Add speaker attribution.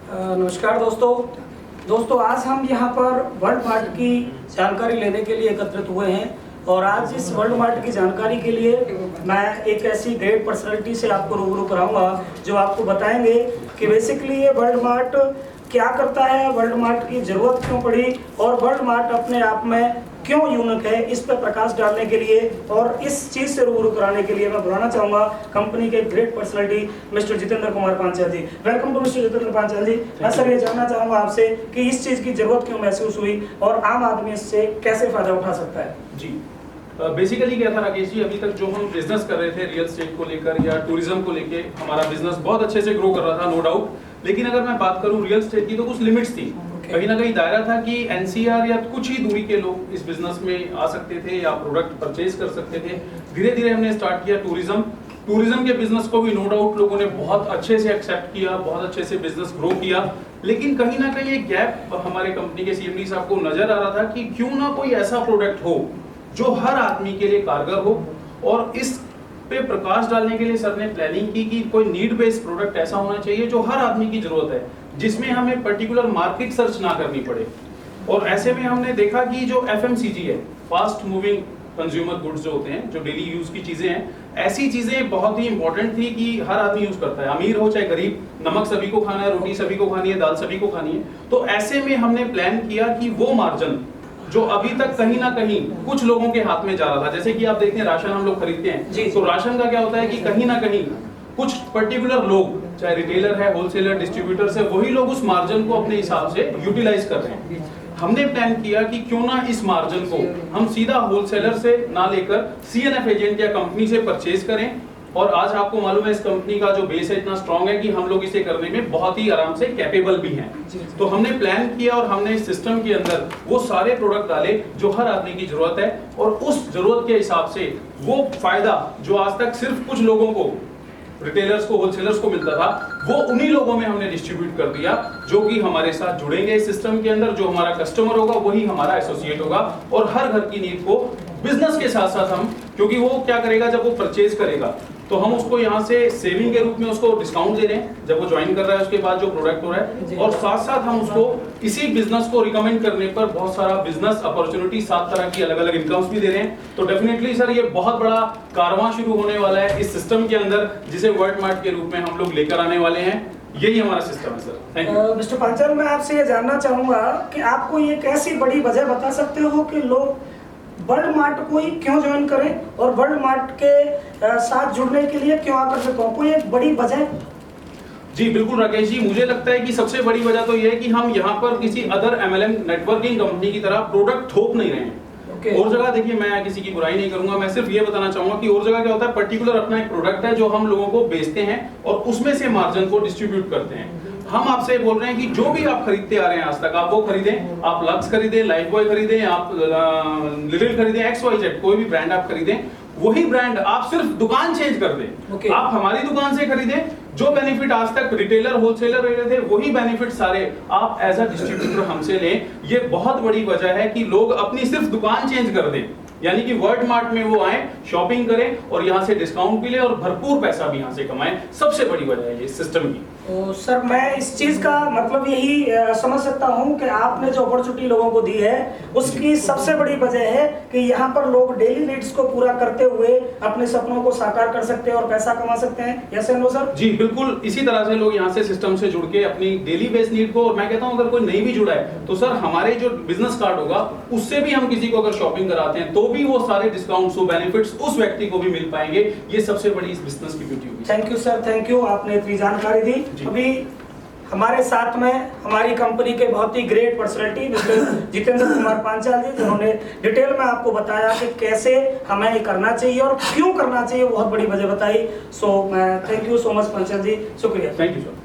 Speaker 1: नमस्कार दोस्तों आज हम यहाँ पर वर्ल्ड मार्ट की जानकारी लेने के लिए एकत्रित हुए हैं और आज इस वर्ल्ड मार्ट की जानकारी के लिए मैं एक ऐसी ग्रेट पर्सनालिटी से आपको रूबरू कराऊंगा जो आपको बताएंगे कि बेसिकली ये वर्ल्ड मार्ट क्या करता है, वर्ल्ड मार्ट की ज़रूरत क्यों पड़ी और वर्ल्ड मार्ट अपने आप में क्यों यूनिक है। इस पर प्रकाश डालने के लिए और इस चीज़ से रूबरू कराने के लिए मैं बुलाना चाहूँगा कंपनी के great personality mister Jitendra Kumar Panchal ji. Welcome to mister Jitendra Panchal ji. मैं सर ये जानना चाहूँगा आपसे कि इस चीज़ की ज़रूरत क्यों महसूस हुई और आम आदमी इससे कैसे फ़ायदा उठा सकता है।
Speaker 2: जी बेसिकली क्या था राकेश जी, अभी तक जो हम बिजनेस कर रहे थे रियल एस्टेट को लेकर या टूरिज्म को लेकर, हमारा बिजनेस बहुत अच्छे से ग्रो कर रहा था, नो डाउट। लेकिन अगर मैं बात करूं रियल एस्टेट की तो कुछ लिमिट्स थी। कहीं ना कहीं दायरा था कि एनसीआर या कुछ ही दूरी के लोग इस बिजनेस में आ सकते थे या प्रोडक्ट परचेज कर सकते थे। धीरे धीरे हमने स्टार्ट किया टूरिज्म के बिजनेस को भी नो डाउट लोगों ने बहुत अच्छे से एक्सेप्ट किया, बहुत अच्छे से बिजनेस ग्रो किया। लेकिन कहीं ना कहीं एक गैप हमारे कंपनी के सीएमडी साहब को नजर आ रहा था कि क्यों ना कोई ऐसा प्रोडक्ट हो जो हर आदमी के लिए कारगर हो। और इस पे प्रकाश डालने के लिए सर ने प्लानिंग की कि कोई नीड बेस्ड प्रोडक्ट ऐसा होना चाहिए जो हर आदमी की जरूरत है, जिसमें हमें पर्टिकुलर मार्केट सर्च ना करनी पड़े। और ऐसे में हमने देखा कि जो एफएमसीजी है, फास्ट मूविंग कंज्यूमर गुड्स जो होते हैं, जो डेली यूज की चीजें हैं, ऐसी चीजें बहुत ही इंपॉर्टेंट थी कि हर आदमी यूज करता है, अमीर हो चाहे गरीब। नमक सभी को खाना है, रोटी सभी को खानी है, दाल सभी को खानी है। तो ऐसे में हमने प्लान किया कि वो मार्जिन जो अभी तक कहीं ना कहीं कुछ लोगों के हाथ में जा रहा था, जैसे कि आप देखते हैं राशन हम लोग खरीदते हैं, तो राशन का क्या होता है कि कहीं ना कहीं कुछ पर्टिकुलर लोग, चाहे रिटेलर है, होलसेलर, डिस्ट्रीब्यूटर्स है, वही लोग उस मार्जिन को अपने हिसाब से यूटिलाइज कर रहे हैं। हमने प्लान किया कि क्यों ना इस मार्जिन को हम सीधा होलसेलर से ना लेकर सीएनएफ एजेंट या कंपनी से परचेज करें। और आज आपको मालूम है इस कंपनी का जो बेस है इतना स्ट्रांग है कि हम लोग इसे करने में बहुत ही आराम से कैपेबल भी हैं। तो हमने प्लान किया और हमने इस सिस्टम के अंदर वो सारे प्रोडक्ट डाले जो हर आदमी की जरूरत है, और उस जरूरत के हिसाब से वो फायदा जो आज तक सिर्फ कुछ लोगों को, रिटेलर्स को, होलसेलर्स को मिलता था, वो उन्हीं लोगों में हमने डिस्ट्रीब्यूट कर दिया जो कि हमारे साथ जुड़ेंगे इस सिस्टम के अंदर। जो हमारा कस्टमर होगा वही हमारा एसोसिएट होगा, और हर घर की नीड को बिजनेस के साथ साथ हम, क्योंकि वो क्या करेगा जब वो परचेज करेगा तो हम उसको यहाँ से सेविंग के रूप में उसको डिस्काउंट दे रहे हैं जब वो ज्वाइन कर रहा है, उसके बाद जो प्रोडक्ट हो रहा है, और साथ साथ हम उसको इसी बिजनेस को रिकमेंड करने पर बहुत सारा बिजनेस अपॉर्चुनिटी, 7 तरह की अलग अलग इनकम्स भी दे रहे हैं। तो डेफिनेटली सर ये बहुत बड़ा कारवां शुरू होने वाला है इस सिस्टम के अंदर, जिसे वर्ल्ड मार्ट के रूप में हम लोग लेकर आने वाले हैं। यही हमारा सिस्टम है sir. Thank you.
Speaker 1: Mister Panchal, मैं आपसे ये जानना चाहूंगा कि आपको ये कैसी बड़ी वजह बता सकते हो कि लोग वर्ल्ड मार्ट को ही क्यों ज्वाइन करें और वर्ल्ड मार्ट के साथ जुड़ने के लिए क्यों आकर्षित हो, कोई एक बड़ी वजह?
Speaker 2: जी बिल्कुल राकेश जी, मुझे लगता है कि सबसे बड़ी वजह तो यह है कि हम यहाँ पर किसी अदर एमएलएम नेटवर्किंग कंपनी की तरह प्रोडक्ट थोप नहीं रहे हैं। और जगह देखिए, मैं किसी की बुराई नहीं करूंगा, मैं सिर्फ ये बताना चाहूंगा कि और जगह क्या होता है, पर्टिकुलर अपना एक प्रोडक्ट है जो हम लोगों को बेचते हैं और उसमें से मार्जिन को डिस्ट्रीब्यूट करते हैं। हम आपसे बोल रहे हैं कि जो भी आप खरीदते आ रहे हैं आज तक, आप वो खरीदें, आप लक्स खरीदें, लाइफ बॉय खरीदें, आप लिटिल खरीदें, XYZ कोई भी ब्रांड आप खरीदें, वही ब्रांड आप सिर्फ दुकान चेंज कर दें। आप हमारी दुकान से खरीदें, जो बेनिफिट आज तक रिटेलर, होलसेलर ले रहे थे, वही बेनिफिट सारे आप एज अ डिस्ट्रीब्यूटर हमसे लें। ये बहुत बड़ी वजह है कि लोग अपनी सिर्फ दुकान चेंज कर दें, यानी कि वर्ल्ड मार्ट में वो आए, शॉपिंग करें और यहाँ से डिस्काउंट भी लें और भरपूर पैसा भी यहाँ से कमाएं। सबसे बड़ी वजह है ये सिस्टम की।
Speaker 1: तो सर मैं इस चीज का मतलब यही समझ सकता हूँ कि आपने जो अपॉर्चुनिटी लोगों को दी है उसकी सबसे बड़ी वजह है कि यहाँ पर लोग डेली नीड्स को पूरा करते हुए अपने सपनों को साकार कर सकते हैं और पैसा कमा सकते हैं। Yes no sir?
Speaker 2: जी बिल्कुल, इसी तरह से लोग यहाँ से सिस्टम से जुड़ के अपनी डेली बेस नीड को, और मैं कहता हूँ अगर कोई नहीं भी जुड़ा है तो सर हमारे जो बिजनेस कार्ड होगा उससे भी हम किसी को अगर शॉपिंग कराते हैं तो भी वो सारे डिस्काउंट्स, वो बेनिफिट्स उस व्यक्ति को भी मिल पाएंगे। ये सबसे बड़ी इस बिजनेस की ब्यूटी होगी।
Speaker 1: Thank you sir, thank you, आपने इतनी जानकारी दी। अभी हमारे साथ में हमारी कंपनी के बहुत ही great personality mister Jitendra Kumar Panchal ji, जिन्होंने डिटेल में आपको बताया कि कैसे हमें ये करना चाहिए और क्यों करना चाहिए, बहुत बड़ी वजह बताई। सो मैं thank you so much Panchal ji, शुक्रिया।
Speaker 2: Thank you sir.